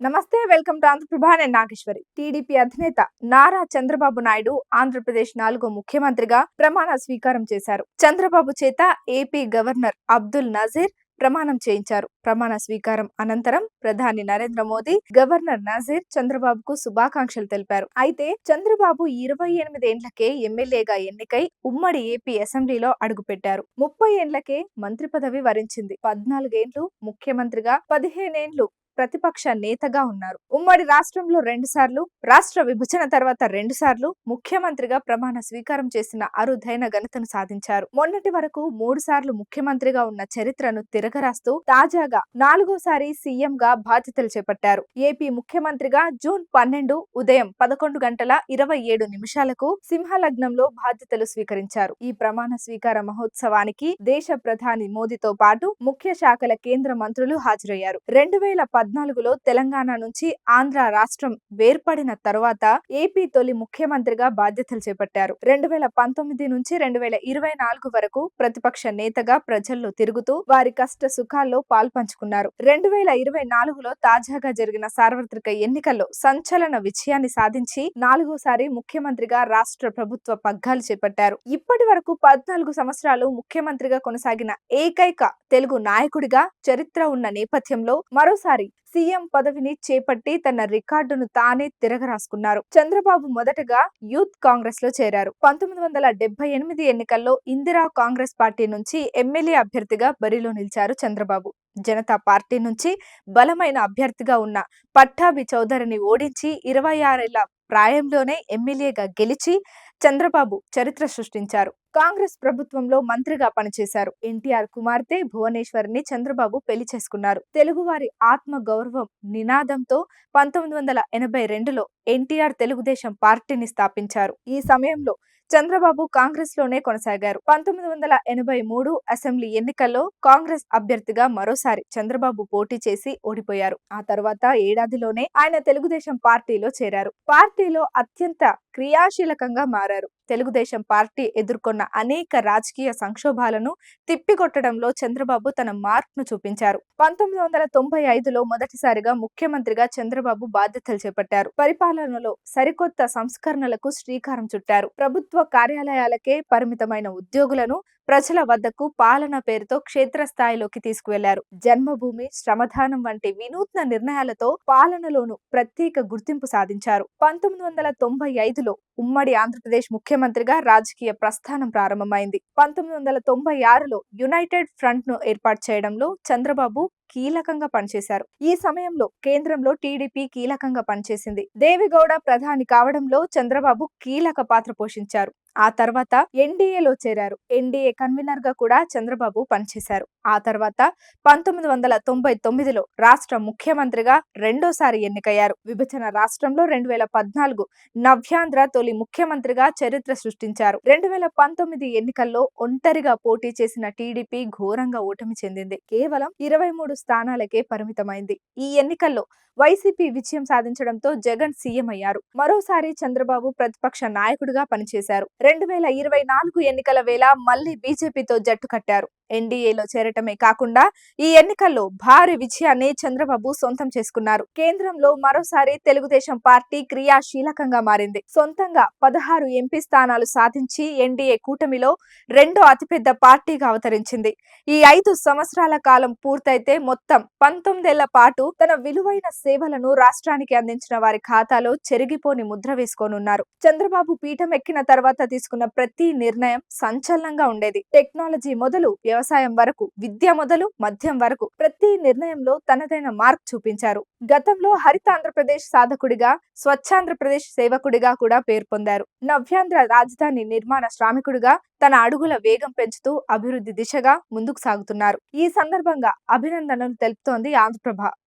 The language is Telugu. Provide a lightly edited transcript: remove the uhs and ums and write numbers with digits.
నమస్తే, వెల్కమ్ టు ఆంధ్రప్రభ. నేను నాగేశ్వరి. టీడీపీ అధినేత నారా చంద్రబాబు నాయుడు ఆంధ్రప్రదేశ్ 4వ ముఖ్యమంత్రిగా ప్రమాణ స్వీకారం చేశారు. చంద్రబాబు చేత ఏపీ గవర్నర్ అబ్దుల్ నజీర్ ప్రమాణం చేయించారు. ప్రమాణ స్వీకారం అనంతరం ప్రధాని నరేంద్ర మోదీ, గవర్నర్ నజీర్ చంద్రబాబుకు శుభాకాంక్షలు తెలిపారు. అయితే చంద్రబాబు 28 ఏండ్లకే ఎమ్మెల్యేగా ఎన్నికై ఉమ్మడి ఏపీ అసెంబ్లీలో అడుగుపెట్టారు. 30 ఏండ్లకే మంత్రి పదవి వరించింది. 14 ఏండ్లు ముఖ్యమంత్రిగా, 15 ఏండ్లు ప్రతిపక్ష నేతగా ఉన్నారు. ఉమ్మడి రాష్ట్రంలో 2 సార్లు, రాష్ట్ర విభజన తర్వాత 2 సార్లు ముఖ్యమంత్రిగా ప్రమాణ స్వీకారం చేసిన అరుదైన ఘనతను సాధించారు. మొన్నటి వరకు 3 సార్లు ముఖ్యమంత్రిగా ఉన్న చరిత్రను తిరగరాస్తూ తాజాగా 4వసారి సీఎం గా బాధ్యతలు చేపట్టారు. ఏపీ ముఖ్యమంత్రిగా జూన్ 12 ఉదయం 11:27 సింహలగ్నంలో బాధ్యతలు స్వీకరించారు. ఈ ప్రమాణ స్వీకార మహోత్సవానికి దేశ ప్రధాని మోదీతో పాటు ముఖ్య శాఖల కేంద్ర మంత్రులు హాజరయ్యారు. 2014లో తెలంగాణ నుంచి ఆంధ్ర రాష్ట్రం వేర్పడిన తరువాత ఏపీ తొలి ముఖ్యమంత్రిగా బాధ్యతలు చేపట్టారు. 2019 నుంచి 2024 వరకు ప్రతిపక్ష నేతగా ప్రజల్లో తిరుగుతూ వారి కష్ట సుఖాల్లో పాల్పంచుకున్నారు. 2024లో తాజాగా జరిగిన సార్వత్రిక ఎన్నికల్లో సంచలన విజయాన్ని సాధించి 4వసారి ముఖ్యమంత్రిగా రాష్ట్ర ప్రభుత్వ పగ్గాలు చేపట్టారు. ఇప్పటి వరకు 14 సంవత్సరాలు ముఖ్యమంత్రిగా కొనసాగిన ఏకైక తెలుగు నాయకుడిగా చరిత్ర ఉన్న నేపథ్యంలో మరోసారి సీఎం పదవిని చేపట్టి తన రికార్డును తానే తిరగరాసుకున్నారు. చంద్రబాబు మొదటగా యూత్ కాంగ్రెస్ లో చేరారు. 1978 ఎన్నికల్లో ఇందిరా కాంగ్రెస్ పార్టీ నుంచి ఎమ్మెల్యే అభ్యర్థిగా బరిలో నిలిచారు చంద్రబాబు. జనతా పార్టీ నుంచి బలమైన అభ్యర్థిగా ఉన్న పట్టాభి చౌదరిని ఓడించి 26 ఏళ్ల ప్రాయంలోనే ఎమ్మెల్యేగా గెలిచి చంద్రబాబు చరిత్ర సృష్టించారు. కాంగ్రెస్ ప్రభుత్వంలో మంత్రిగా పనిచేశారు. ఎన్టీఆర్ కుమార్తె భువనేశ్వరిని చంద్రబాబు పెళ్లి చేసుకున్నారు. తెలుగువారి ఆత్మ గౌరవం నినాదంతో 1982లో ఎన్టీఆర్ తెలుగుదేశం పార్టీని స్థాపించారు. ఈ సమయంలో చంద్రబాబు కాంగ్రెస్ లోనే కొనసాగారు. 1983 అసెంబ్లీ ఎన్నికల్లో కాంగ్రెస్ అభ్యర్థిగా మరోసారి చంద్రబాబు పోటీ చేసి ఓడిపోయారు. ఆ తర్వాత ఏడాదిలోనే ఆయన తెలుగుదేశం పార్టీలో చేరారు. పార్టీలో అత్యంత క్రియాశీలకంగా మారారు. తెలుగుదేశం పార్టీ ఎదుర్కొన్న అనేక రాజకీయ సంక్షోభాలను తిప్పికొట్టడంలో చంద్రబాబు తన మార్క్ను చూపించారు. 1995లో మొదటిసారిగా ముఖ్యమంత్రిగా చంద్రబాబు బాధ్యతలు చేపట్టారు. పరిపాలనలో సరికొత్త సంస్కరణలకు శ్రీకారం చుట్టారు. ప్రభుత్వ కార్యాలయాలకే పరిమితమైన ఉద్యోగులను ప్రజల వద్దకు పాలన పేరుతో క్షేత్రస్థాయిలోకి తీసుకువెళ్లారు. జన్మభూమి, శ్రమదానం వంటి వినూత్న నిర్ణయాలతో పాలనలోను ప్రత్యేక గుర్తింపు సాధించారు. 1995లో ఉమ్మడి ఆంధ్రప్రదేశ్ ముఖ్యమంత్రిగా రాజకీయ ప్రస్థానం ప్రారంభమైంది. 1996లో యునైటెడ్ ఫ్రంట్ ను ఏర్పాటు చేయడంలో చంద్రబాబు కీలకంగా పనిచేశారు. ఈ సమయంలో కేంద్రంలో టీడీపీ కీలకంగా పనిచేసింది. దేవిగౌడ ప్రధాని కావడంలో చంద్రబాబు కీలక పాత్ర పోషించారు. ఆ తర్వాత ఎన్డీఏలో చేరారు. ఎన్డీఏ కన్వీనర్ గా కూడా చంద్రబాబు పనిచేశారు. ఆ తర్వాత 1999లో రాష్ట్ర ముఖ్యమంత్రిగా రెండోసారి ఎన్నికయ్యారు. విభజన రాష్ట్రంలో 2014 నవ్యాంధ్ర తొలి ముఖ్యమంత్రిగా చరిత్ర సృష్టించారు. 2019 ఎన్నికల్లో ఒంటరిగా పోటీ చేసిన టీడీపీ ఘోరంగా ఓటమి చెందింది. కేవలం 23 స్థానాలకే పరిమితమైంది. ఈ ఎన్నికల్లో వైసీపీ విజయం సాధించడంతో జగన్ సీఎం అయ్యారు. మరోసారి చంద్రబాబు ప్రతిపక్ష నాయకుడిగా పనిచేశారు. 2024 ఎన్నికల వేళ మళ్లీ బీజేపీతో జట్టు కట్టారు. ఎన్డీఏలో చేరటమే కాకుండా ఈ ఎన్నికల్లో భారీ విజయాన్ని చంద్రబాబు సొంతం చేసుకున్నారు. కేంద్రంలో మరోసారి తెలుగుదేశం పార్టీ క్రియాశీలకంగా మారింది. సొంతంగా 16 ఎంపీ స్థానాలు సాధించి ఎన్డీఏ కూటమిలో రెండో అతిపెద్ద పార్టీగా అవతరించింది. ఈ 5 సంవత్సరాల కాలం పూర్తయితే మొత్తం 19 ఏళ్ల పాటు తన విలువైన సేవలను రాష్ట్రానికి అందించిన వారి ఖాతాలో చెరిగిపోని ముద్ర వేసుకోనున్నారు. చంద్రబాబు పీఠం ఎక్కిన తర్వాత తీసుకున్న ప్రతి నిర్ణయం సంచలనంగా ఉండేది. టెక్నాలజీ మొదలు వ్యవసాయం వరకు, విద్య మొదలు మద్యం వరకు ప్రతి నిర్ణయంలో తనదైన మార్క్ చూపించారు. గతంలో హరిత ఆంధ్రప్రదేశ్ సాధకుడిగా, స్వచ్ఛాంధ్రప్రదేశ్ సేవకుడిగా కూడా పేరు పొందారు. నవ్యాంధ్ర రాజధాని నిర్మాణ శ్రామికుడిగా తన అడుగుల వేగం పెంచుతూ అభివృద్ధి దిశగా ముందుకు సాగుతున్నారు. ఈ సందర్భంగా అభినందనలు తెలుపుతోంది ఆంధ్రప్రభ.